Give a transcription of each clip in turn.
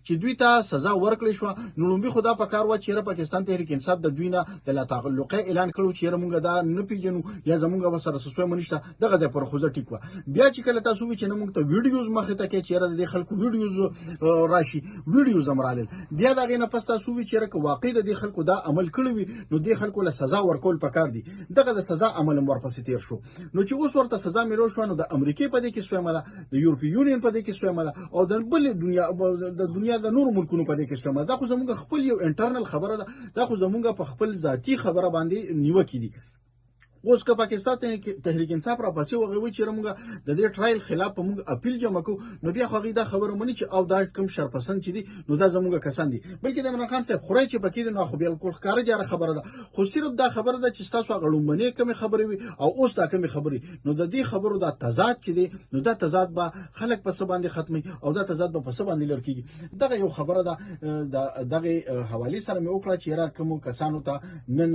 چې دوی ته سزا ورکړې شوه. نو لومبي خو دا پکار وه چې پاکستان تحریک انصاف د دوی نه د لا تعلقۍ اعلان کړو چې موږ دا نه پیژنو یا زموږ ورسره څه سوی نشته. دغه ځای پر خوځه ټیک وه. بیا چې کله تاسو وایئ چې نه موږ ته ویډیوز مخې ته کوي چې د خلکو ویډیوز راشي، ویډیوز هم رالل. بیا د هغې نه پس تاسو وایئ چې که واقعي د دې خلکو دا عمل کړی وي نو دې خلکو له سزا ورکول پکار دي. دغه د سزا عمل هم ورپسې تیر شو. نو چې اوس ورته سزا میلو شوه نو د امریکې په دې کې سویمه ده، د یورپي یونین په دې کې سویمه ده، او د بلې دنیا د نورو ملکونو په دې کې سویمه ده. دا خو زموږ خپل یو انټرنل خبره ده، دا خو زموږ په خپل ذاتي خبره باندې نیوکې دي. اوس که پاکستان تحریک انصاف را پسې وغوي چې موږ د دې ټرایل خلاف په موږ اپیل جمع کوو، نو بیا خو هغوی دا خبره مني چې او دا کوم شرپسند چې دي نو دا زموږ کسان دي. بلکې د عمران خان صاحب خورای چې پکې دي نو خو بالکل ښکاره جاره خبره ده. خو صرف دا خبره ده چې ستاسو هغه لومبنۍ کمې خبرې وي او اوس دا کمې خبرې، نو د دې خبرو دا تضاد چې دی نو دا تضاد به خلک په څه باندې ختمي او دا تضاد به په څه باندې لر کېږي. دغه یو خبره ده. د دغې حوالې سره مې وکړه چې یاره کومو کسانو ته نن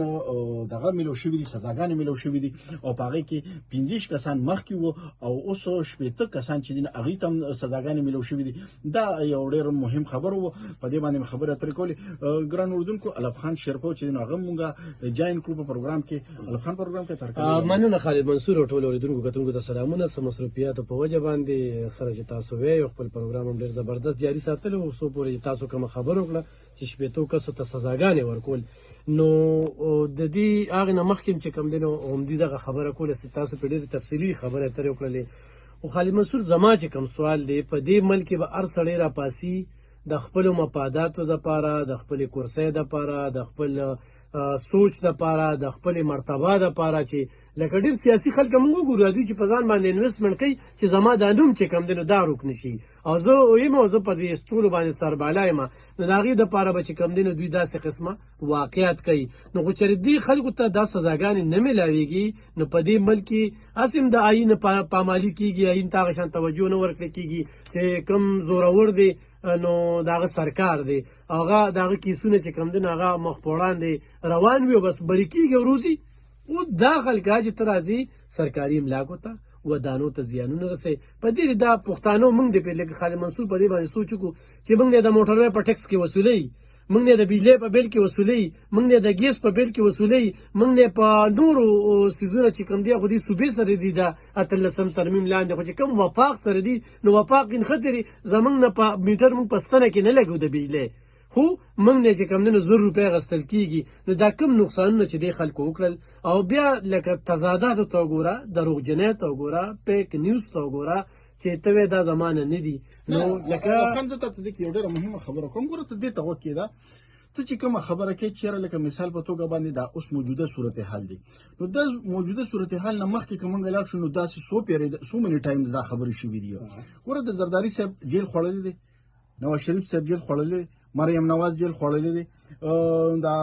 دغه میلو شوي دي، سزاګانې میلو شوي دي، او په هغې کې 15 کسان مخکې وو او اوس 15 کسان چې دي هغوی ته هم سزاګانې میلو شوي دي. دا یو ډېر مهم خبر و، په دې باندې مې خبرې اترې کولې. ګران اردوونکو، الف خان شیرپو چې دی نو هغه مونږ جاین کړو په پروګرام کې. الف خان پروګرام کې تر مننه خالد منصور او ټول اردوونکو کتونکو ته سلامونه. سم مصروفیاتو په وجه باندې خرج تاسو وی خپل پروګرام هم ډېر زبردست جاري ساتلو او څو پورې تاسو کوم خبر وکړه چې 15 کسو ته سزاګانې ورکول. نو د دې هغې نه مخکې چې کوم دی نو همدې دغه خبره کوله چې تاسو په ډېرې تفصیلي خبرې اترې وکړلې. او خالد منصور زما چې کوم سوال دی، په دې ملک کې به هر سړی راپاسي د خپلو مفاداتو دپاره، د خپلې کرسۍ دپاره، د خپل سوچ دپاره، د خپلې مرتبه دپاره، چې لکه ډېر سیاسي خلک موږ وګورو دوی چې په ځان باندې انویسټمنټ کوي چې زما دا نوم چې کوم دی نو دا روک نشي، او زه یم او زه په دې ستورو باندې سربالا یم. نو د هغې دپاره به چې کوم دی نو دوی داسې قسمه واقعیت کوي. نو خو چېرې دې خلکو ته دا سزاګانې نه میلاویږي نو په دې ملک کې هسې هم د آیین پامالي کېږي، آیین ته هغه شان توجه نه ورکړل کېږي چې کوم زورور دی نو د هغه سرکار دی، هغه د هغه کیسونه چې کوم دی نو هغه مخ په وړاندې روان وي او بس بری کېږي او روزي. اوس دا خلک چې ته راځي سرکاري املاکو ته ودانو ته زیانونه رسوي. په دې دا پښتانه موږ د لکه خالد منصور په دې باندې سوچ وکړو چې موږ د موټروي په ټکس کې وصولوي، موږ د بجلی په بیل کې وصولوي، موږ د ګیس په بیل کې وصولوي، موږ په نورو سیزونه چې کوم دی خو دې صوبې سره دي د 18 ترمیم لاندې خو چې کوم وفاق سره دي نو وفاق خطرې زموږ نه په میټر موږ په ستنه کې نه لګو د بجلی، خو موږ نه چې کوم دی نو 100 روپۍ اخیستل کېږي. نو دا کوم نقصانونه چې دی خلکو وکړل. او بیا لکه تضاداتو ته وګوره، دروغجنۍ ته وګوره، پیک نیوز ته وګوره چې ته وایې دا زمانه نه دي. نو لکه زه ته دې کې یو ډېره مهمه خبره کوم. ګوره ته دې ته غوږ کېږده، ته چې کومه خبره کوې چې یاره لکه مثال په توګه باندې دا اوس موجوده صورتحال دی، نو دا موجوده صورتحال نه مخکې که موږ لاړ شو نو داسې څو منې ټایمز دا خبرې شوي دي. ګوره د زرداري صاحب جیل خوړلی دی، نواز شریف صاحب جیل خوړلی دی، مریم نواز جیل خوړلی دی، دا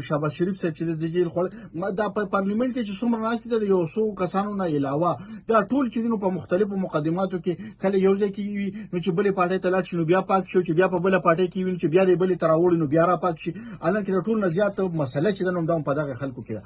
شهباز شریف صاحب چې د جیل خوړلی، دا په پارلیمنټ کې چې څومره ناستې ده د یو څو کسانو نه علاوه دا ټول چې دي نو په مختلفو مقدماتو کې کله یو ځای کې وي نو چې بلې پارټۍ ته لاړ شي نو بیا پاک شي، چې بیا په بله پارټۍ کې وي نو چې بیا د بلې ته راوړي نو بیا را پاک شي. حالانکې د ټول نه زیات مسله چې ده نو همدا په دغه خلکو کې ده.